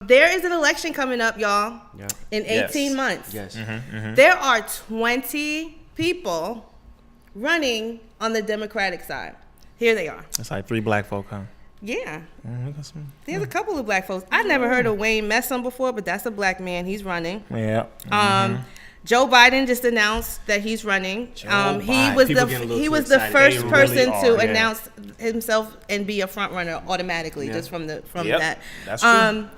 There is an election coming up, y'all, in 18 months. Yes. There are 20 people running on the Democratic side. Here they are. It's like 3 black folk, huh? Yeah. There's a couple of black folks. I never heard of Wayne Messam before, but that's a black man. He's running. Yeah. Joe Biden just announced that he's running. He was the first They person really to are, announce himself and be a front runner automatically just from that. That's true.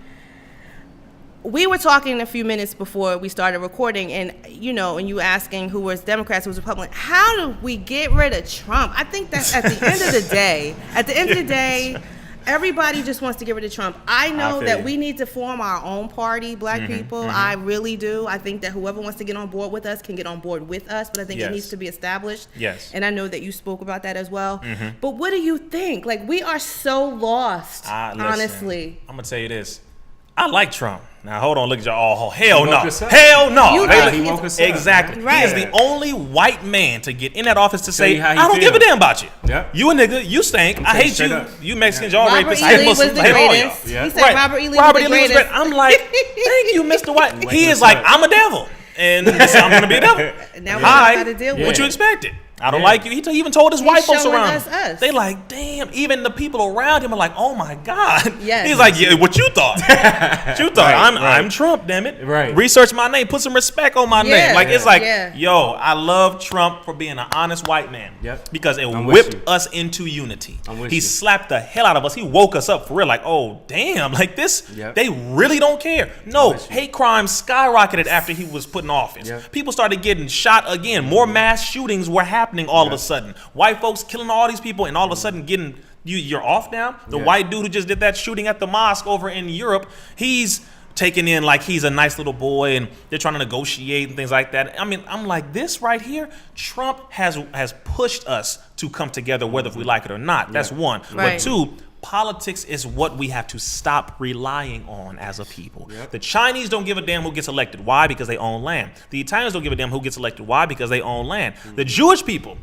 We were talking a few minutes before we started recording, and and you asking who was Democrats, who was Republican. How do we get rid of Trump? I think that at the end of the day, everybody just wants to get rid of Trump. I know that we need to form our own party, black people. I really do. I think that whoever wants to get on board with us can get on board with us, but I think it needs to be established. Yes. And I know that you spoke about that as well. But what do you think? Like, we are so lost, honestly. I'm going to tell you this. I like Trump. Now, hold on. Look at y'all. Oh, hell no. He woke us up. Exactly. Right. He is the only white man to get in that office to say, I don't feel. give a damn about you. Yep. You a nigga. You stink. I hate you. Up. You Mexicans, y'all rapists. I Robert E. hate Lee was Muslims. the I hate all y'all. greatest. He said Robert E. Lee was the greatest. I'm like, thank you, Mr. White. He is like, I'm a devil. And I'm going to be a devil. Now we got to deal with what it. you expected? I don't like you. He even told his white folks around him. Us. They like, damn. Even the people around him are like, oh my God. Yes. He's like, yeah, what you thought? What you thought? I'm Trump, damn it. Right. Research my name. Put some respect on my name. Like it's like, Yeah. yo, I love Trump for being an honest white man. Yep. Because it I'm with whipped you. us into unity. I'm with He you. slapped the hell out of us. He woke us up for real. Like, oh damn, like this. Yep. They really don't care. No, with you. hate crime skyrocketed after he was put in office. Yep. People started getting shot again. More mass shootings were happening all of a sudden. White folks killing all these people, and all of a sudden getting you're off now. The white dude who just did that shooting at the mosque over in Europe, he's taken in like he's a nice little boy, and they're trying to negotiate and things like that. I mean, I'm like, this right here, Trump has pushed us to come together, whether we like it or not. That's one. Right. But two, politics is what we have to stop relying on as a people. Yep. The Chinese don't give a damn who gets elected. Why? Because they own land. The Italians don't give a damn who gets elected. Why? Because they own land. The Jewish people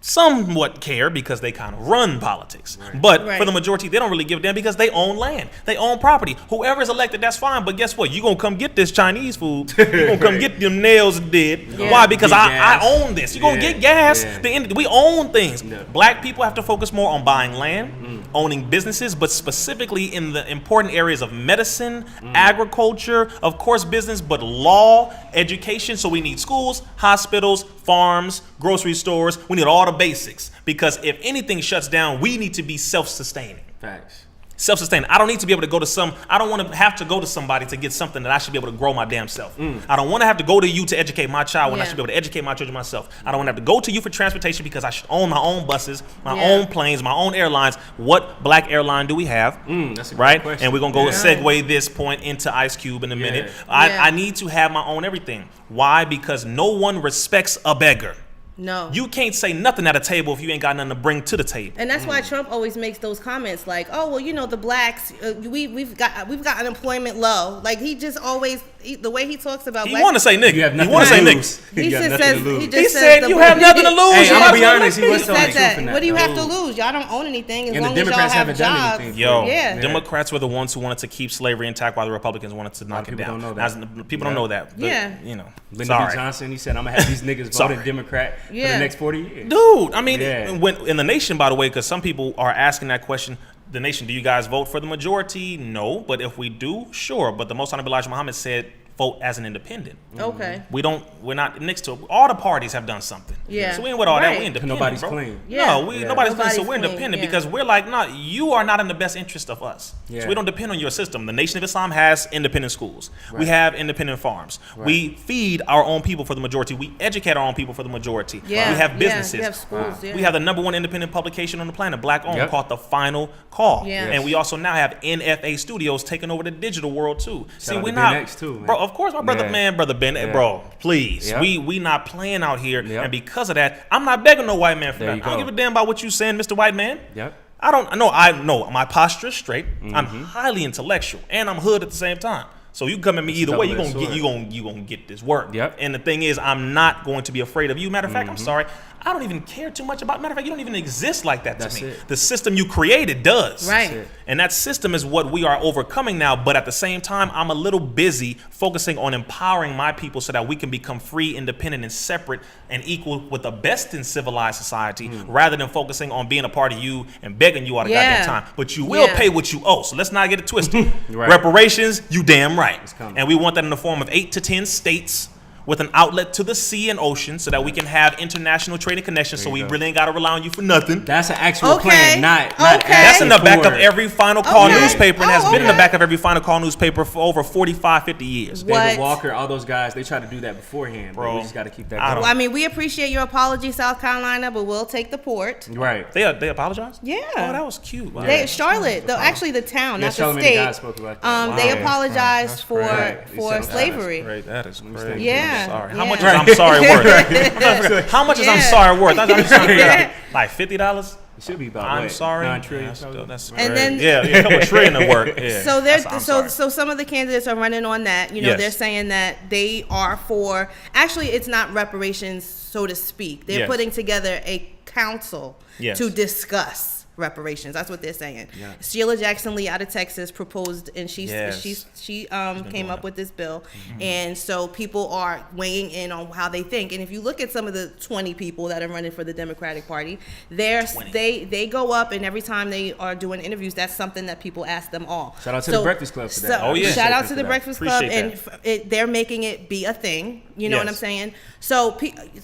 somewhat care because they kind of run politics. But for the majority, they don't really give a damn because they own land. They own property. Whoever is elected, that's fine. But guess what? You're going to come get this Chinese food. You're going to come get them nails did. Why? Because I own this. You're going to get gas. We own things. Black people have to focus more on buying land, owning businesses, but specifically in the important areas of medicine, agriculture, of course business, but law, education. So we need schools, hospitals, farms, grocery stores. We need all the basics, because if anything shuts down, we need to be self-sustaining. Facts. Self-sustaining. I don't need to be able to go to I don't want to have to go to somebody to get something that I should be able to grow my damn self. I don't want to have to go to you to educate my child when I should be able to educate my children myself. I don't want to have to go to you for transportation because I should own my own buses, my own planes, my own airlines. What black airline do we have? That's a good right? question. And we're going to go segue this point into Ice Cube in a minute. I need to have my own everything. Why? Because no one respects a beggar. No. You can't say nothing at a table if you ain't got nothing to bring to the table. And that's why Trump always makes those comments like, "Oh, well, the blacks, we've got unemployment low." Like he just always the way he talks about. He want to say nigga. You have nothing he want to say lose. niggas. He just says He said you have nothing to lose. Hey, I'm gonna be honest. He was He telling said the truth in that. that. What do you have to lose? Y'all don't own anything as And the long as y'all Democrats have haven't done jobs. anything. Yo, Yeah. Democrats were the ones who wanted to keep slavery intact while the Republicans wanted to knock it people down. don't know that. People don't know that. But, Yeah. Sorry. Lyndon B. Johnson, he said, I'm going to have these niggas voting Democrat for the next 40 years. Dude, I mean, when in the nation, by the way, because some people are asking that question, the nation, do you guys vote for the majority? No, but if we do, sure. But the Most Honorable Elijah Muhammad said, vote as an independent. Okay. We're not next to all the parties have done something. Yeah. So we ain't with all that. Right. We independent. Nobody's bro. clean. Yeah. No, nobody's clean. So we're clean, independent yeah. because we're like, no, you are not in the best interest of us. Yeah. So we don't depend on your system. The Nation of Islam has independent schools. We have independent farms. We feed our own people for the majority. We educate our own people for the majority. Yeah. We have businesses. We have schools. Yeah. We have the #1 independent publication on the planet, black owned, called The Final Call. Yeah. And we also now have NFA Studios taking over the digital world too. Shout out we're to not, Ben X too, man. bro. Of course, my brother, brother Ben, bro. Please, Yep. we not playing out here, and because of that, I'm not begging no white man for that. I don't give a damn about what you saying, Mr. White Man. Yep. I know my posture is straight. I'm highly intellectual, and I'm hood at the same time. So you come at me either way, you gonna get this work. Yep. And the thing is, I'm not going to be afraid of you. Matter of fact, I'm sorry. I don't even care too much about. Matter of fact, you don't even exist like that That's to me. it. The system you created does. Right. And that system is what we are overcoming now. But at the same time, I'm a little busy focusing on empowering my people so that we can become free, independent, and separate and equal with the best in civilized society, rather than focusing on being a part of you and begging you all the goddamn time. But you will pay what you owe. So let's not get it twisted. Reparations, you damn right. And we want that in the form of 8 to 10 states with an outlet to the sea and ocean so that we can have international trading connections, so we really ain't got to rely on you for nothing. That's an actual plan, not That's in the back of every Final Call newspaper and has been in the okay. back of every Final Call newspaper for over 45, 50 years. What? David Walker, all those guys, they try to do that beforehand, bro. We just got to keep that going. Well, I mean, we appreciate your apology, South Carolina, but we'll take the port. Right. They apologized? Yeah. Oh, that was cute. Wow. Charlotte, actually the town, not the Charlamagne state. God spoke about that. They apologized for Right. slavery. Great. That is crazy. Yeah. Sorry. How much Yeah. is I'm sorry worth? How much is I'm sorry worth? I'm just trying to figure out. Like $50? It should be about I'm sorry. 9 trillion. That's And great. then- a couple trillion to work. Yeah. So I'm sorry. so some of the candidates are running on that. You know, Yes. they're saying that they are for. Actually, it's not reparations, so to speak. They're Yes. putting together a council Yes. to discuss reparations. That's what they're saying. Yeah. Sheila Jackson Lee out of Texas proposed, and she came doing up with this bill, and so people are weighing in on how they think. And if you look at some of the 20 people that are running for the Democratic Party, they go up, and every time they are doing interviews, that's something that people ask them all. Shout out to the Breakfast Club for that. Oh, yeah. Shout out to For the that. Breakfast Club, Appreciate and they're making it be a thing. You know what I'm Yes. saying? So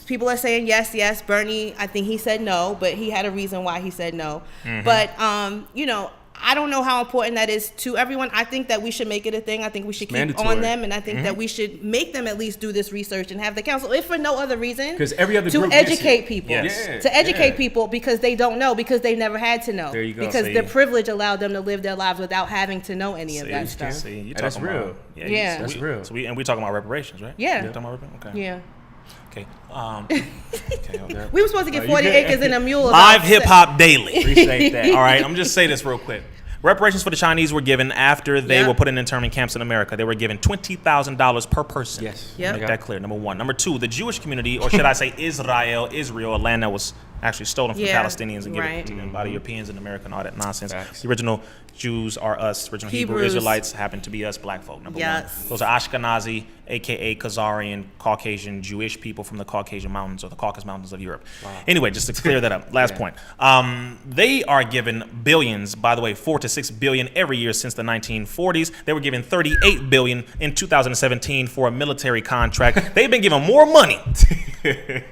people are saying yes. Bernie, I think he said no, but he had a reason why he said no. But you know, I don't know how important that is to everyone. I think that we should make it a thing. I think we should keep mandatory. on them, and I think that we should make them at least do this research and have the council, if for no other reason, 'Cause every other to group gets educate it. people, Yes. Yeah, to educate yeah. people because they don't know, because they never had to know, There you go. because See. the privilege allowed them to live their lives without having to know any of that stuff. See, you That's talking real. about, Yeah. That's real. So we talking about reparations, right? Yeah. Talking about reparations? Okay. Yeah. Okay. Okay. We were supposed to get you 40 good. acres and a mule. Live about hip hop daily. Appreciate that. All right, I'm just say this real quick. Reparations for the Chinese were given after they Yeah. were put in internment camps in America. They were given $20,000 per person. Yes. Yep. Make that clear. Number one. Number two, the Jewish community, or should I say Israel, a land that was actually stolen from Yeah, Palestinians and given right. to them by the Europeans and America and all that nonsense. Facts. The original Jews are us. Original Hebrew Hebrews. Israelites happen to be us black folk. Number Yes. one. Those are Ashkenazi, a.k.a. Khazarian, Caucasian, Jewish people from the Caucasian mountains or the Caucasus Mountains of Europe. Anyway, just to clear that up. Last point. They are given billions, by the way, 4 to 6 billion every year since the 1940s. They were given 38 billion in 2017 for a military contract. They've been given more money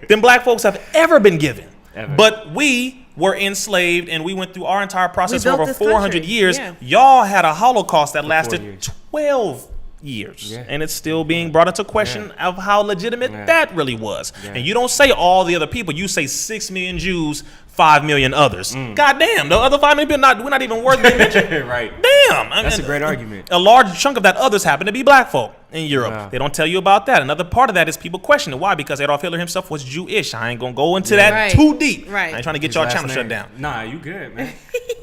than black folks have ever been given. Ever. But we were enslaved, and we went through our entire process for built over this 400 country. years. Yeah. Y'all had a Holocaust that lasted 4 years. 12 years. Yeah. And it's still being brought into question of how legitimate Yeah. that really was. Yeah. And you don't say all the other people. You say 6 million Jews, 5 million others. God damn, the other 5 million people, we're not even worth being mentioned. Right. Damn. That's a great argument. A large chunk of that others happen to be black folk in Europe. Wow. They don't tell you about that. Another part of that is people question it. Why? Because Adolf Hitler himself was Jewish. I ain't going to go into that Right. too deep. Right. I ain't trying to get His y'all last channel name. shut down. Nah, you good, man.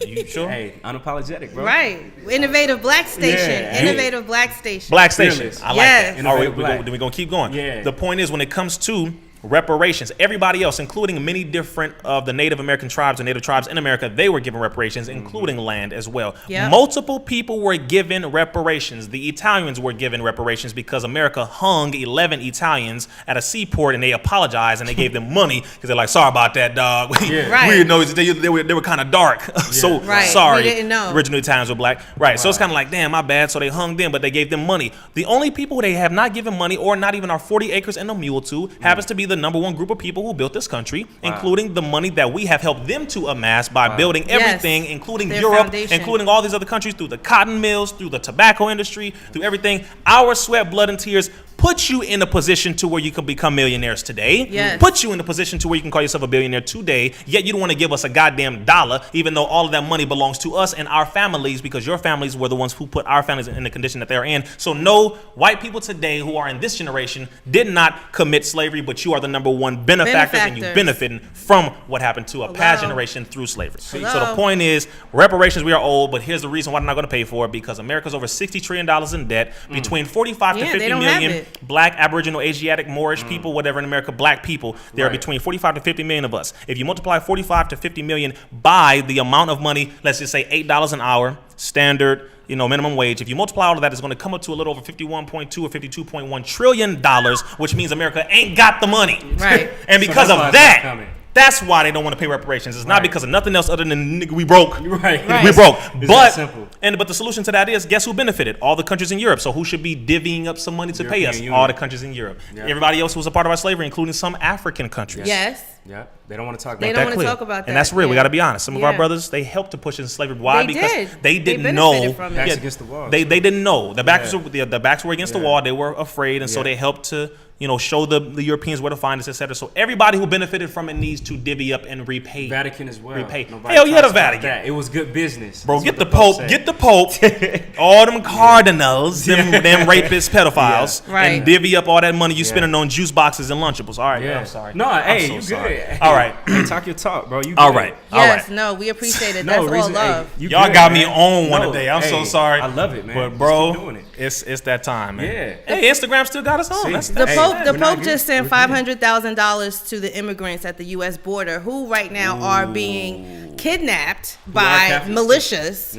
You sure? Hey, unapologetic, bro. Right. Innovative Black Station. Yeah. Innovative Black Station. Black Station. Fearless. I like Yes. that. All right, Innovative black. then we're going to keep going. Yeah. The point is, when it comes to reparations, everybody else, including many different of the Native American tribes and Native tribes in America, they were given reparations, including land as well. Yep. Multiple people were given reparations. The Italians were given reparations because America hung 11 Italians at a seaport, and they apologized and they gave them money because they're like, sorry about that, dog. Yeah. Right. We didn't know they were kind of dark. So Right. sorry. We didn't know. Original Italians were black. Right. So it's kind of like, damn, my bad. So they hung them, but they gave them money. The only people who they have not given money, or not even our 40 acres and a mule to, happens to be the number one group of people who built this country, including the money that we have helped them to amass by building everything, including Their Europe, foundation. including all these other countries, through the cotton mills, through the tobacco industry, through everything. Our sweat, blood, and tears put you in a position to where you can become millionaires today. Yes. Put you in a position to where you can call yourself a billionaire today, yet you don't want to give us a goddamn dollar, even though all of that money belongs to us and our families, because your families were the ones who put our families in the condition that they're in. So no, white people today who are in this generation did not commit slavery, but you are the number one benefactors, and you benefiting from what happened to a past generation through slavery. So the point is, reparations, we are old, but here's the reason why they're not going to pay for it, because America's over $60 trillion in debt, between 45 to 50 they don't have million it. black, Aboriginal, Asiatic, Moorish people, whatever in America, black people, there are between 45 to 50 million of us. If you multiply 45 to 50 million by the amount of money, let's just say $8 an hour, standard, minimum wage. If you multiply all of that, it's going to come up to a little over 51.2 or 52.1 trillion dollars, which means America ain't got the money. Right. And because of that, that's why they don't want to pay reparations. It's not because of nothing else other than we broke. Right. We broke. It's But the solution to that is, guess who benefited? All the countries in Europe. So who should be divvying up some money to pay us? Union. All the countries in Europe. Yeah. Everybody else who was a part of our slavery, including some African countries. Yes. Yeah. They don't want to talk about They that. don't want to talk about that. And that's real. We got to be honest. Some of our brothers, they helped to push in slavery. Why? Because they didn't know. Backs against the wall. They didn't know. The backs were against the wall. They were afraid, and so they helped to show the Europeans where to find us, etc. So everybody who benefited from it needs to divvy up and repay. Vatican as well. Repay. Hell yeah, the Vatican. It was good business. Bro, get the Pope, all them cardinals, them rapists, pedophiles, and divvy up all that money you spending on juice boxes and Lunchables. All right, I'm sorry. No, I'm you good. All right. Hey, talk your talk, bro. You good. All right. Yes, no, we appreciate it. That's all love. Hey, y'all got me on one today. I'm so sorry. I love it, man. But bro, doing it. it's that time, man. Yeah. Hey, Instagram still got us on. The Pope just sent $500,000 to the immigrants at the U.S. border who right now are being kidnapped by militias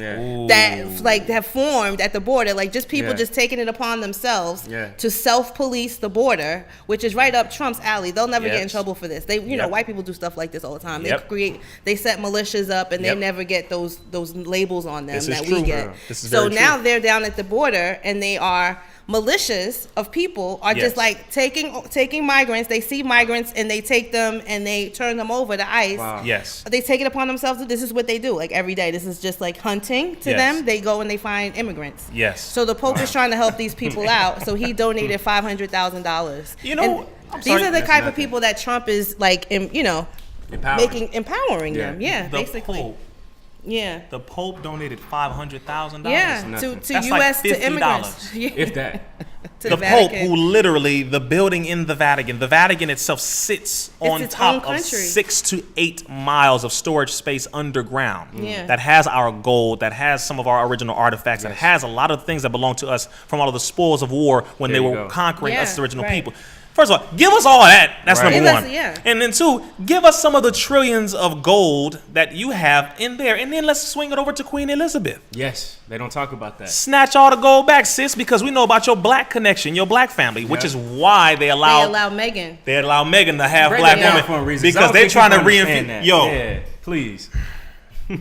that have formed at the border, like just people just taking it upon themselves to self-police the border, which is right up Trump's alley. They'll never get in trouble for this. They, white people do stuff like this all the time. They set militias up and they never get those labels on them that we get. So now they're down at the border and they are militias of people are just like taking migrants. They see migrants and they take them and they turn them over to ICE. Wow. Yes. They take it upon themselves. This is what they do like every day. This is just like hunting to them. They go and they find immigrants. Yes. So the Pope is trying to help these people out. So he donated $500,000. These are the type of people that Trump is like, empowering them. Yeah, basically. Pope. Yeah. The Pope donated $500,000. Yeah, to That's U.S. like to immigrants. If that. The Pope, who literally, the building in the Vatican itself sits on top of 6 to 8 miles of storage space underground. That has our gold, that has some of our original artifacts, that has a lot of things that belong to us from all of the spoils of war when they were conquering us, the original people. First of all, give us all that. That's number one. And then two, give us some of the trillions of gold that you have in there. And then let's swing it over to Queen Elizabeth. Yes, they don't talk about that. Snatch all the gold back, sis, because we know about your black connection, your black family, which is why they allow Meghan. They allow Meghan to have black women for a reason. Because they're trying to reinforce. Yeah, please.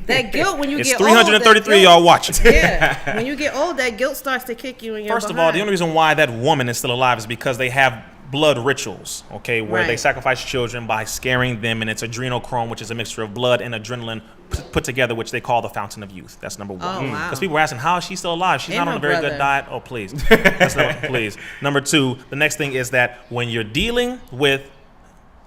That guilt when you it's get 333 old, y'all watching. Yeah, when you get old, that guilt starts to kick you in your First of all, the only reason why that woman is still alive is because they have blood rituals, where they sacrifice children by scaring them, and it's adrenochrome, which is a mixture of blood and adrenaline put together, which they call the fountain of youth. That's number one. Because people were asking, how is she still alive? She's not on a very good diet. Oh, please. Please. Number two, the next thing is that when you're dealing with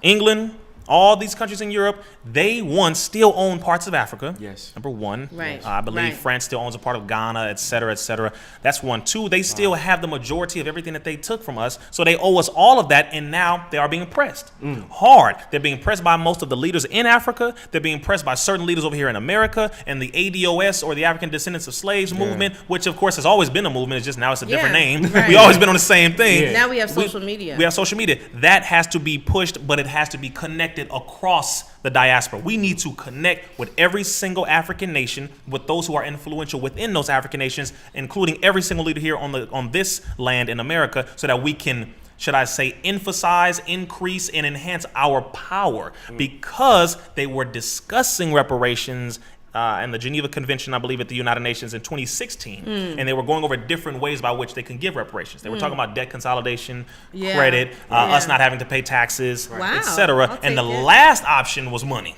England, all these countries in Europe, they still own parts of Africa. Yes. Number one. Right. I believe France still owns a part of Ghana, et cetera, et cetera. That's one. Two, they still have the majority of everything that they took from us. So they owe us all of that, and now they are being pressed hard. They're being pressed by most of the leaders in Africa. They're being pressed by certain leaders over here in America and the ADOS, or the African Descendants of Slaves movement, which of course has always been a movement. It's just now it's a different name. Right. We've always been on the same thing. Yeah. Now we have social media. We have social media. That has to be pushed, but it has to be connected across the diaspora. We need to connect with every single African nation, with those who are influential within those African nations, including every single leader here on this land in America, so that we can, should I say, emphasize, increase, and enhance our power, because they were discussing reparations and the Geneva Convention, I believe, at the United Nations in 2016. And they were going over different ways by which they can give reparations. They were talking about debt consolidation, credit, us not having to pay taxes, etc. And the last option was money.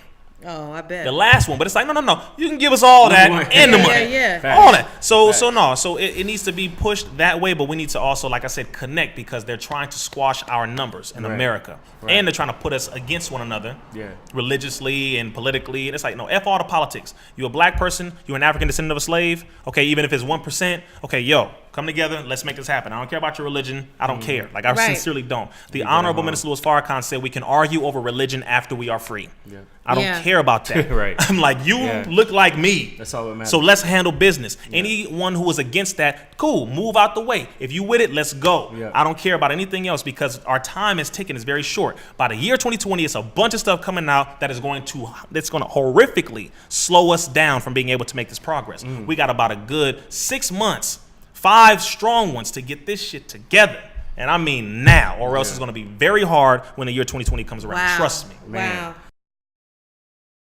Oh, I bet. The last one, but it's like, no. You can give us all that and the money. All that. So it needs to be pushed that way, but we need to also, like I said, connect, because they're trying to squash our numbers in America. And they're trying to put us against one another religiously and politically. And it's like, no, F all the politics. You're a black person, you're an African descendant of a slave, okay, even if it's 1%, okay, Come together. Let's make this happen. I don't care about your religion. I don't care. Like, I Right. sincerely don't. The Honorable Minister Louis Farrakhan said we can argue over religion after we are free. Yeah. I don't care about that. Right. I'm like, you look like me. That's all that matters. So let's handle business. Anyone who is against that, cool, move out the way. If you with it, let's go. Yeah. I don't care about anything else because our time is ticking. It's very short. By the year 2020, it's a bunch of stuff coming out that's going to horrifically slow us down from being able to make this progress. We got about a good 6 months, 5 strong ones to get this shit together. And I mean now, or else it's going to be very hard when the year 2020 comes around. Wow. Trust me. Wow.